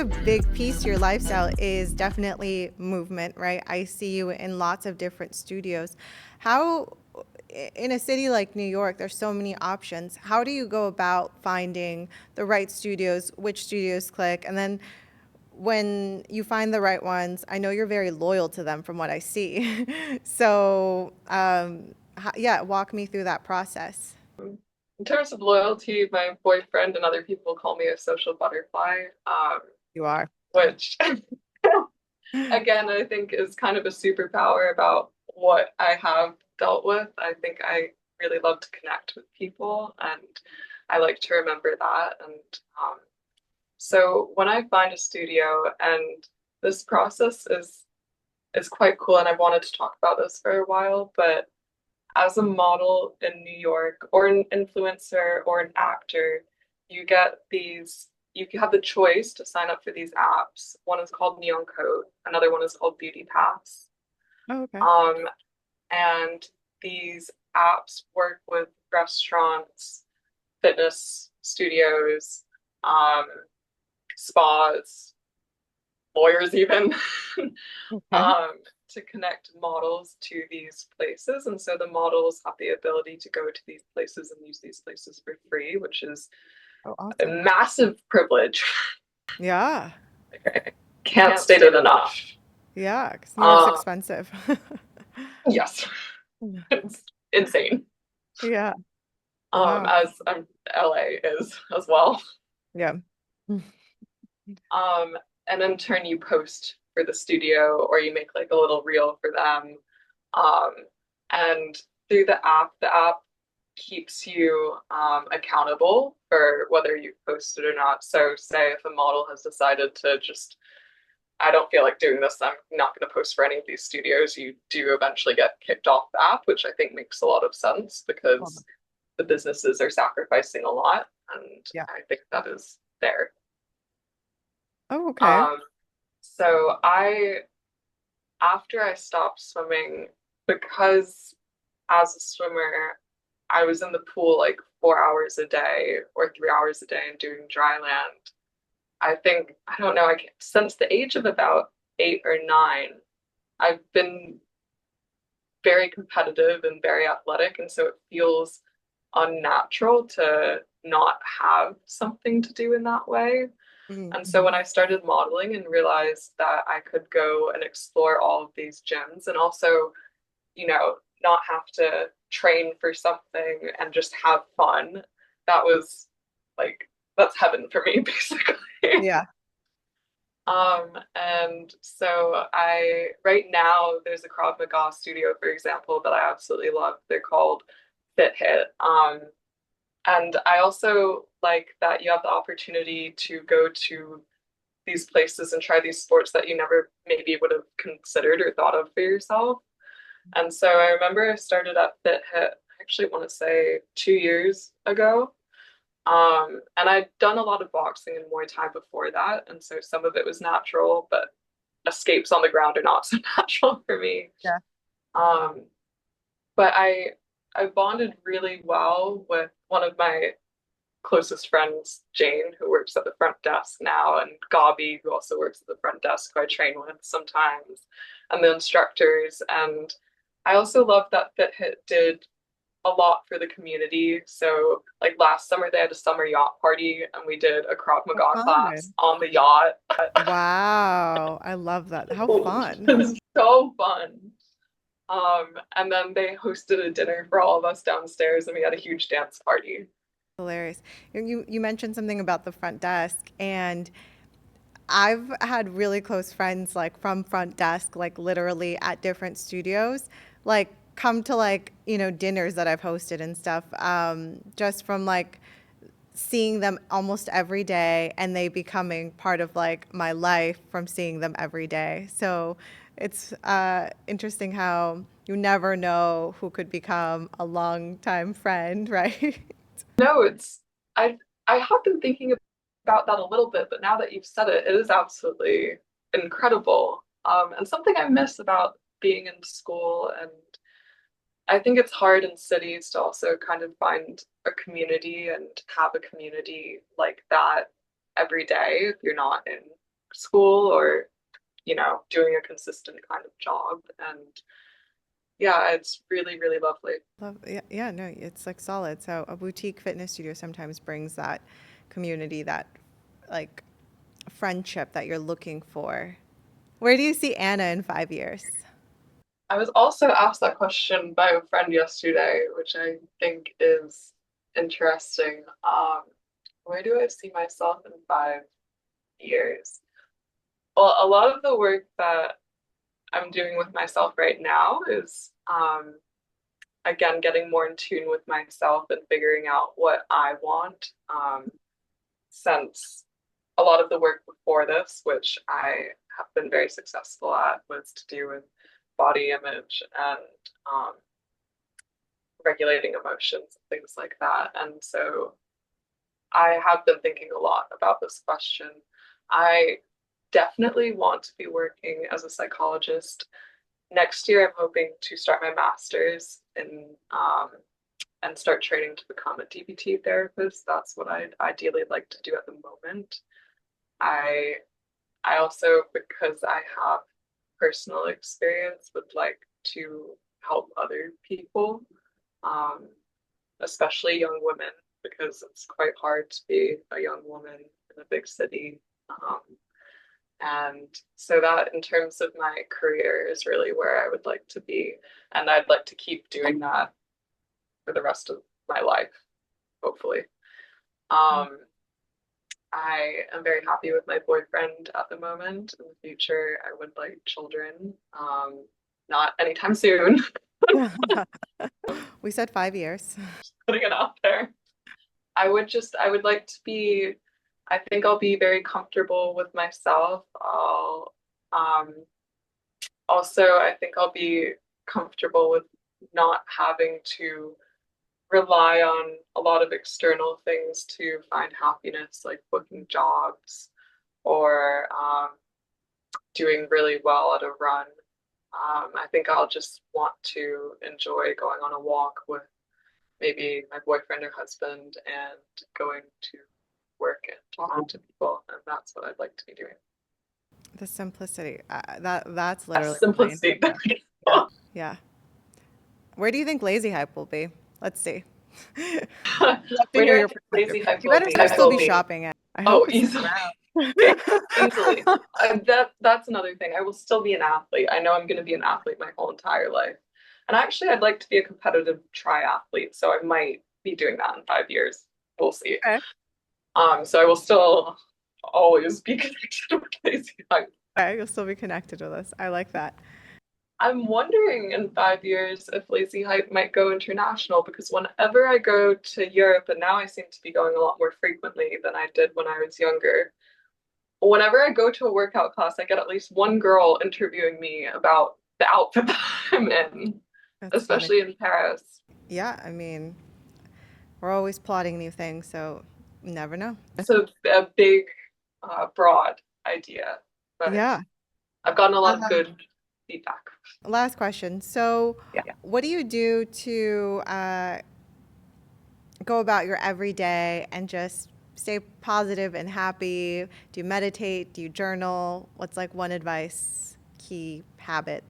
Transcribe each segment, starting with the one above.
a big piece to your lifestyle is definitely movement, right? I see you in lots of different studios. How, in a city like New York, there's so many options. How do you go about finding the right studios, which studios click, and then when you find the right ones, I know you're very loyal to them from what I see. So, yeah, walk me through that process. In terms of loyalty, my boyfriend and other people call me a social butterfly, You are. which again, I think is kind of a superpower about what I have dealt with. I think I really love to connect with people, and I like to remember that. And um, so when I find a studio, and this process is quite cool, and I've wanted to talk about this for a while, but as a model in New York or an influencer or an actor, you get these, you have the choice to sign up for these apps. One is called Neon Code, another one is called Beauty Pass. Oh, okay. Um, and these apps work with restaurants, fitness studios, um, spas, lawyers, even. Okay. um, to connect models to these places. And so the models have the ability to go to these places and use these places for free, which is Oh, a awesome. massive privilege. Yeah. Can't state it enough. Yeah, because New York's Uh, expensive. yes, it's insane. Yeah. Wow. As LA is as well. Yeah. Um, and in turn, you post for the studio or you make like a little reel for them. Um, and through the app keeps you accountable for whether you posted or not. So, say if a model has decided to just, I don't feel like doing this, I'm not going to post for any of these studios, you do eventually get kicked off the app, which I think makes a lot of sense because the businesses are sacrificing a lot. And Yeah. I think that is fair. Oh, okay. Um, so after I stopped swimming, because as a swimmer, I was in the pool like 4 hours a day or 3 hours a day and doing dry land. I think, I don't know, since the age of about 8 or 9, I've been very competitive and very athletic. And so it feels unnatural to not have something to do in that way. And so Mm-hmm. when I started modeling and realized that I could go and explore all of these gyms and also, not have to train for something and just have fun, that was like, that's heaven for me, basically. Yeah. And so right now, there's a Krav Maga studio, for example, that I absolutely love. They're called Fit Hit. And I also like that you have the opportunity to go to these places and try these sports that you never maybe would have considered or thought of for yourself. And so I remember I started at Fit Hit, I actually want to say 2 years ago. And I'd done a lot of boxing and Muay Thai before that. And so some of it was natural, but escapes on the ground are not so natural for me. Yeah. Um, but I bonded really well with one of my closest friends, Jane, who works at the front desk now, and Gabi, who also works at the front desk, who I train with sometimes, and the instructors. And I also love that FitHit did a lot for the community. So, like last summer, they had a summer yacht party, and we did a Krav How Maga class fun. on the yacht. Wow. I love that. How It fun. was so fun. And then they hosted a dinner for all of us downstairs, and we had a huge dance party. Hilarious. You mentioned something about the front desk, and I've had really close friends like from front desk, like literally at different studios, like come to like, dinners that I've hosted and stuff, just from like seeing them almost every day and they becoming part of like my life from seeing them every day. So it's interesting how you never know who could become a longtime friend, right? No, I I have been thinking about that a little bit, but now that you've said it, it is absolutely incredible. And something I miss about being in school, and I think it's hard in cities to also kind of find a community and have a community like that every day if you're not in school or, doing a consistent kind of job. And yeah, it's really, really lovely. Love, yeah, yeah, no, it's like solid. So a boutique fitness studio sometimes brings that community, that like friendship that you're looking for. Where do you see Anna in 5 years? I was also asked that question by a friend yesterday, which I think is interesting. Where do I see myself in 5 years? Well, a lot of the work that I'm doing with myself right now is, again, getting more in tune with myself and figuring out what I want. Since a lot of the work before this, which I have been very successful at, was to do with body image and um, regulating emotions and things like that. And so I have been thinking a lot about this question. I definitely want to be working as a psychologist. Next year, I'm hoping to start my master's in and start training to become a DBT therapist. That's what I'd ideally like to do at the moment. I I also, because I have personal experience, would like to help other people, um, especially young women, because it's quite hard to be a young woman in a big city. Um, and so that in terms of my career is really where I would like to be. And I'd like to keep doing that for the rest of my life, hopefully. Um, I am very happy with my boyfriend at the moment. In the future, I would like children. Not anytime soon. We said 5 years. Putting it out there. I would like to be, I think I'll be very comfortable with myself. Um, Also, I think I'll be comfortable with not having to rely on a lot of external things to find happiness, like booking jobs or doing really well at a run. I think I'll just want to enjoy going on a walk with maybe my boyfriend or husband and going to work and talking to people. And that's what I'd like to be doing. The simplicity. That's A literally mine. simplicity. Yeah. Yeah. Where do you think Lazy Hype will be? Let's see. Love to Where do hear I your think perspective. Lazy Hype You will better be? still be shopping it. I hope Oh, it's still easily. Easily. around. That's another thing. I will still be an athlete. I know I'm going to be an athlete my whole entire life. And actually, I'd like to be a competitive triathlete, so I might be doing that in 5 years. We'll see. Okay. So I will still always be connected with Lazy Hype. Okay, you'll still be connected with us. I like that. I'm wondering in 5 years if Lazy Hype might go international because whenever I go to Europe, and now I seem to be going a lot more frequently than I did when I was younger, whenever I go to a workout class, I get at least one girl interviewing me about the outfit that I'm in, That's funny. especially in Paris. Yeah, I mean, we're always plotting new things, so you never know. So a big, broad idea, but Yeah. I've gotten a lot of Um, good feedback. Last question. So, Yeah. what do you do to go about your everyday and just stay positive and happy? Do you meditate? Do you journal? What's like one advice, key habit?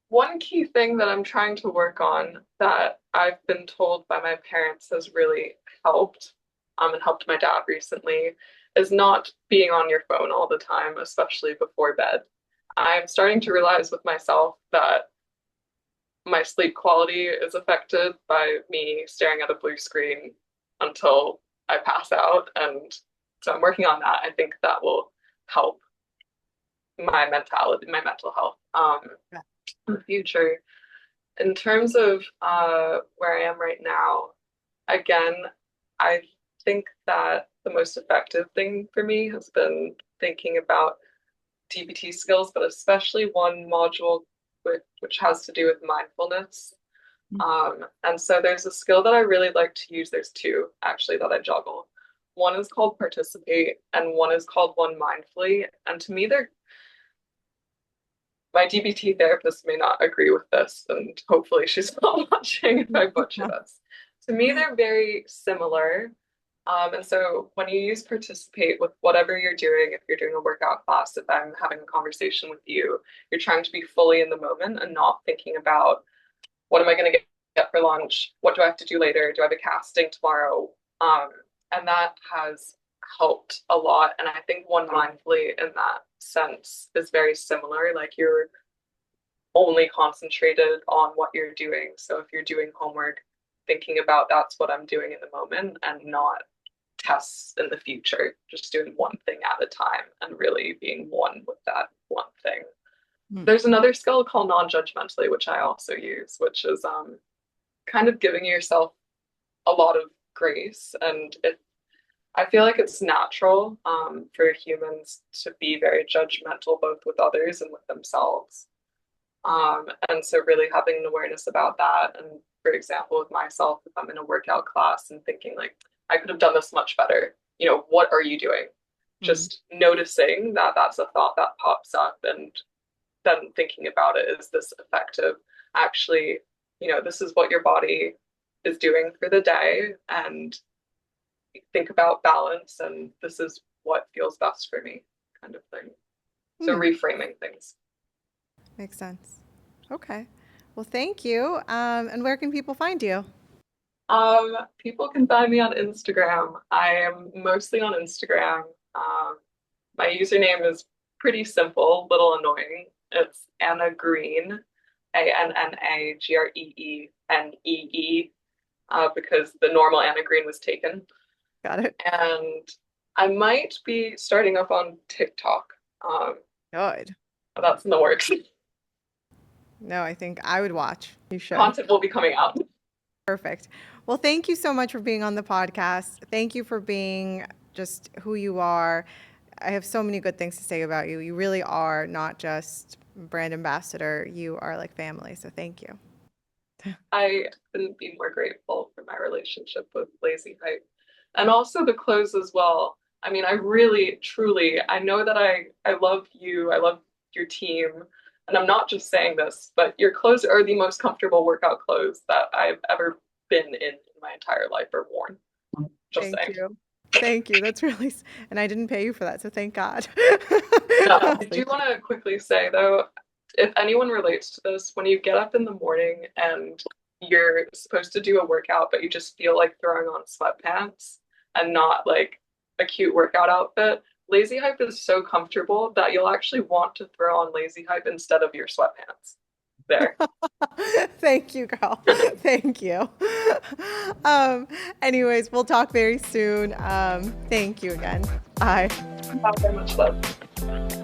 One key thing that I'm trying to work on that I've been told by my parents has really helped, and helped my dad recently, is not being on your phone all the time, especially before bed. I'm starting to realize with myself that my sleep quality is affected by me staring at a blue screen until I pass out. And so I'm working on that. I think that will help my mental health Yeah. in the future. In terms of where I am right now, again, I think that the most effective thing for me has been thinking about DBT skills, but especially one module which has to do with mindfulness. And so there's a skill that I really like to use. There's two actually that I juggle. One is called participate, and one is called one mindfully. And to me, they're my DBT therapist may not agree with this, and hopefully she's not watching if I butcher this. To me, they're very similar. And so when you use participate with whatever you're doing, if you're doing a workout class, if I'm having a conversation with you, you're trying to be fully in the moment and not thinking about what am I going to get for lunch? What do I have to do later? Do I have a casting tomorrow? And that has helped a lot. And I think one mindfully in that sense is very similar. Like you're only concentrated on what you're doing. So if you're doing homework, thinking about that's what I'm doing in the moment and not tests in the future, just doing one thing at a time and really being one with that one thing. Mm. There's another skill called non-judgmentally, which I also use, which is kind of giving yourself a lot of grace. And I feel like it's natural for humans to be very judgmental, both with others and with themselves. And so really having an awareness about that. And for example, with myself, if I'm in a workout class and thinking like, I could have done this much better, what are you doing? Mm. Just noticing that that's a thought that pops up and then thinking about it, is this effective? Actually, this is what your body is doing for the day, and think about balance, and this is what feels best for me, kind of thing. So Mm. reframing things. Makes sense. Okay. Well, thank you. And where can people find you? People can find me on Instagram. I am mostly on Instagram. My username is pretty simple, little annoying. It's Anna Greene, ANNAGREENEE, because the normal Anna Greene was taken. Got it. And I might be starting up on TikTok. Um, Good. that's in the works. No, I think I would watch. You should. Content will be coming out. Perfect. Well, thank you so much for being on the podcast. Thank you for being just who you are. I have so many good things to say about you. You really are not just brand ambassador. You are like family. So thank you. I couldn't be more grateful for my relationship with Lazy Hype and also the clothes as well. I mean, I really, truly, I know that I love you. I love your team. And I'm not just saying this, but your clothes are the most comfortable workout clothes that I've ever been in my entire life or worn. Just Thank saying. you. Thank you. That's really, and I didn't pay you for that. So thank God. I do want to quickly say though, if anyone relates to this, when you get up in the morning and you're supposed to do a workout, but you just feel like throwing on sweatpants and not like a cute workout outfit, Lazy Hype is so comfortable that you'll actually want to throw on Lazy Hype instead of your sweatpants. There. Thank you, girl. Thank you. Um, Anyways, we'll talk very soon. Thank you again. Bye. Have so much love.